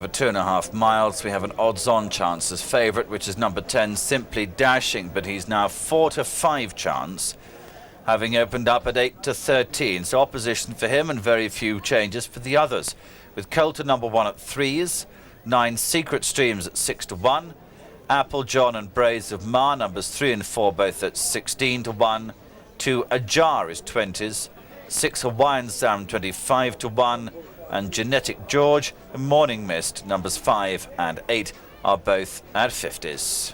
For 2.5 miles, we have an odds-on chance as favourite, which is number 10, Simply Dashing, but he's now 4-5 chance, having opened up at 8-13. So opposition for him and very few changes for the others, with Colton number 1 at 3s, 9 Secret Streams at 6-1, Apple John and Braze of Mar numbers 3 and 4 both at 16-1, 2 Ajar is 20s, 6 Hawaiian Sam 25-1, and Genetic George and Morning Mist numbers 5 and 8 are both at 50s.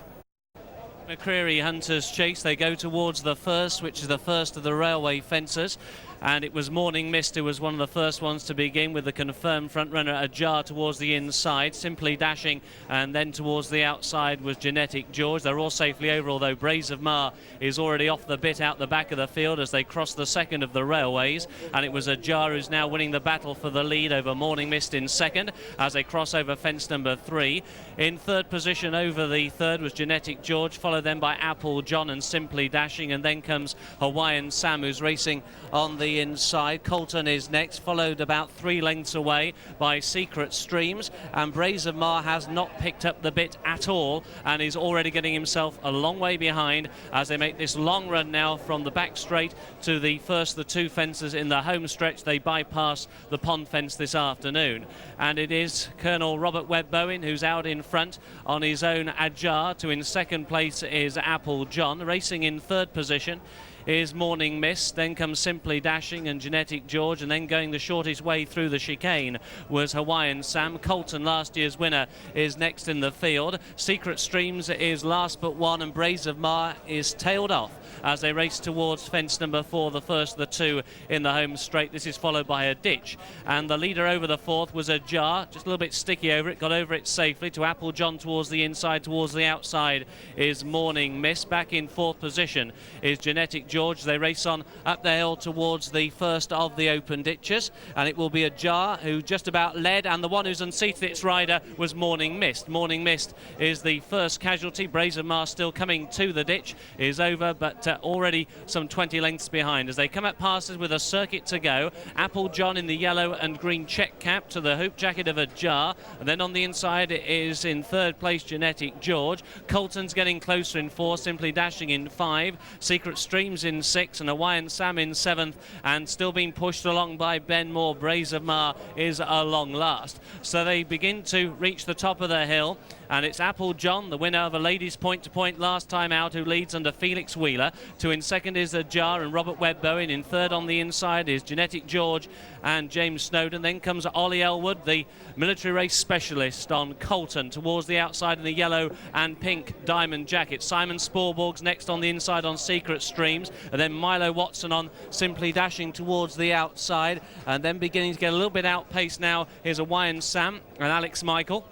McCreery Hunters Chase, they go towards the first, which is the first of the railway fences, and it was Morning Mist who was one of the first ones to begin, with the confirmed front runner Ajar towards the inside, Simply Dashing, and then towards the outside was Genetic George. They're all safely over, although Braze of Mar is already off the bit out the back of the field as they cross the second of the railways, and it was Ajar who's now winning the battle for the lead over Morning Mist in second as they cross over fence number 3. In third position over the third was Genetic George, followed then by Apple John and Simply Dashing, and then comes Hawaiian Sam, who's racing on the inside. Colton is next, followed about 3 lengths away by Secret Streams, and Braze of Mar has not picked up the bit at all and is already getting himself a long way behind as they make this long run now from the back straight to the first of the 2 fences in the home stretch. They bypass the pond fence this afternoon, and it is Colonel Robert Webb Bowen who's out in front on his own Ajar. To in second place is Apple John. Racing in third position is Morning Mist, then comes Simply Dashing and Genetic George, and then going the shortest way through the chicane was Hawaiian Sam. Colton, last year's winner, is next in the field. Secret Streams is last but one, and Braze of Mar is tailed off as they race towards fence number 4, the first of the 2 in the home straight. This is followed by a ditch, and the leader over the fourth was Ajar, just a little bit sticky over it, got over it safely to Apple John towards the inside. Towards the outside is Morning Mist. Back in fourth position is Genetic George. They race on up the hill towards the first of the open ditches, and it will be Ajar who just about led, and the one who's unseated its rider was Morning Mist. Morning Mist is the first casualty. Braze of Mar still coming to the ditch, is over, but already some 20 lengths behind as they come up passes with a circuit to go. Apple John in the yellow and green check cap to the hoop jacket of Ajar, and then on the inside is in third place Genetic George. Colton's getting closer in 4, Simply Dashing in 5, Secret Streams in 6, and Hawaiian Sam in 7th, and still being pushed along by Ben Moore. Braze of Mar is a long last. So they begin to reach the top of the hill, and it's Apple John, the winner of a ladies' point-to-point last time out, who leads under Felix Wheeler. To in second is Ajar and Robert Webb Bowen. In third on the inside is Genetic George and James Snowden. Then comes Ollie Elwood, the military race specialist, on Colton towards the outside in the yellow and pink diamond jacket. Simon Sporborg's next on the inside on Secret Streams, and then Milo Watson on Simply Dashing towards the outside, and then beginning to get a little bit outpaced now is Hawaiian Sam and Alex Michael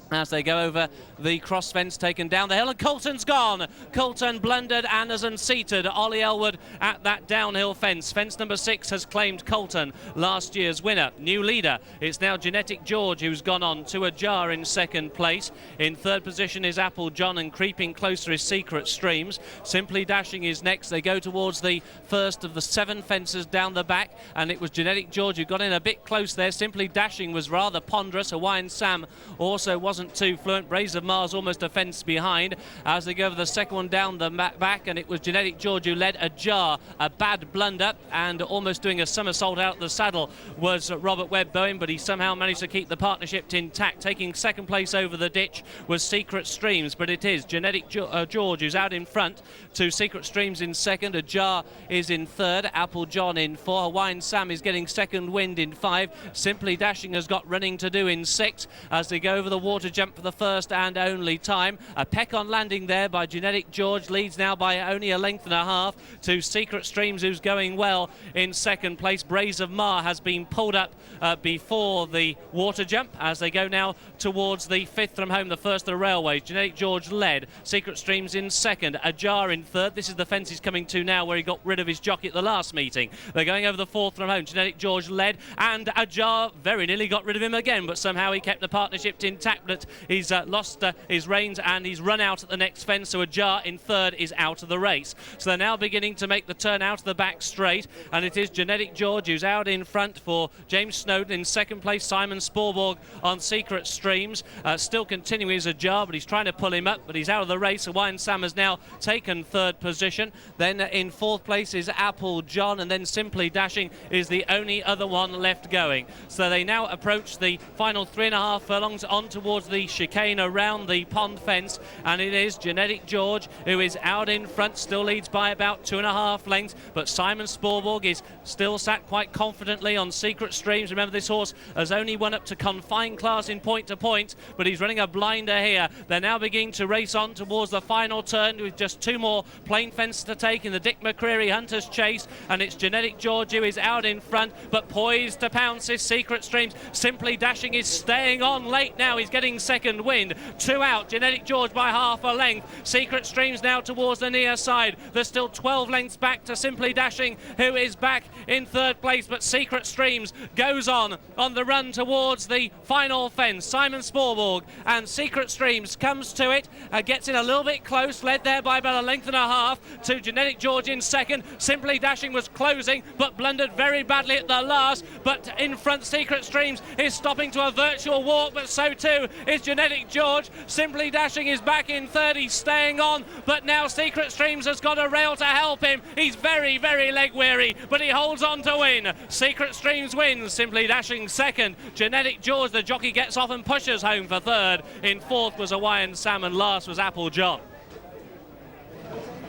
as they go over the cross fence, taken down the hill, and Colton's gone. Colton blundered and has unseated Ollie Elwood at that downhill fence. Fence number 6 has claimed Colton, last year's winner. New leader, it's now Genetic George who's gone on to Ajar in second place. In third position is Apple John, and creeping closer is Secret Streams. Simply Dashing is next. They go towards the first of the 7 fences down the back, and it was Genetic George who got in a bit close there. Simply Dashing was rather ponderous. Hawaiian Sam also wasn't too fluent. Braze of Mars almost a fence behind as they go over the second one down the back, and it was Genetic George who led. Ajar, a bad blunder and almost doing a somersault out the saddle was Robert Webb Bowen, but he somehow managed to keep the partnership intact. Taking second place over the ditch was Secret Streams, but it is Genetic George who's out in front to Secret Streams in second. Ajar is in third, Apple John in 4, Hawaiian Sam is getting second wind in 5, Simply Dashing has got running to do in 6 as they go over the water jump for the first and only time. A peck on landing there by Genetic George, leads now by only a length and a half to Secret Streams, who's going well in second place. Braze of Mar has been pulled up before the water jump as they go now towards the 5th from home, the first of the railways. Genetic George led, Secret Streams in second, Ajar in third. This is the fence he's coming to now where he got rid of his jockey at the last meeting. They're going over the 4th from home. Genetic George led, and Ajar very nearly got rid of him again, but somehow he kept the partnership intact. But but he's lost his reins and he's run out at the next fence, so Ajar in third is out of the race. So they're now beginning to make the turn out of the back straight, and it is Genetic George who's out in front for James Snowden. In second place, Simon Sporborg on Secret Streams. Still continuing his Ajar, but he's trying to pull him up, but he's out of the race. Hawaiian Sam has now taken third position. Then in fourth place is Apple John, and then Simply Dashing is the only other one left going. So they now approach the final 3.5 furlongs on towards the chicane around the pond fence, and it is Genetic George who is out in front, still leads by about 2.5 lengths, but Simon Sporborg is still sat quite confidently on Secret Streams. Remember, this horse has only won up to confined class in point to point, but he's running a blinder here. They're now beginning to race on towards the final turn with just 2 more plain fence to take in the Dick McCreery Hunter's Chase, and it's Genetic George who is out in front, but poised to pounce is Secret Streams. Simply Dashing is staying on late now. He's getting second wind. 2 out, Genetic George by half a length. Secret Streams now towards the near side. There's still 12 lengths back to Simply Dashing, who is back in third place, but Secret Streams goes on the run towards the final fence. Simon Sporborg and Secret Streams comes to it, gets in a little bit close, led there by about 1.5 lengths to Genetic George in second. Simply Dashing was closing, but blundered very badly at the last, but in front Secret Streams is stopping to a virtual walk, but so too is Genetic George. Simply Dashing is back in third, he's staying on, but now Secret Streams has got a rail to help him. He's very, very leg weary, but he holds on to win. Secret Streams wins, Simply Dashing second. Genetic George, the jockey, gets off and pushes home for third. In fourth was Hawaiian Sam, and last was Apple John.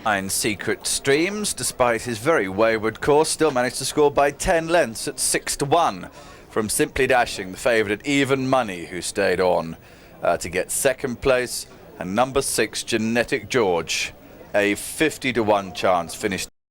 And Secret Streams, despite his very wayward course, still managed to score by 10 lengths at 6-1 from Simply Dashing, the favourite at even money, who stayed on to get second place, and number 6 Genetic George, a 50-1 chance, finished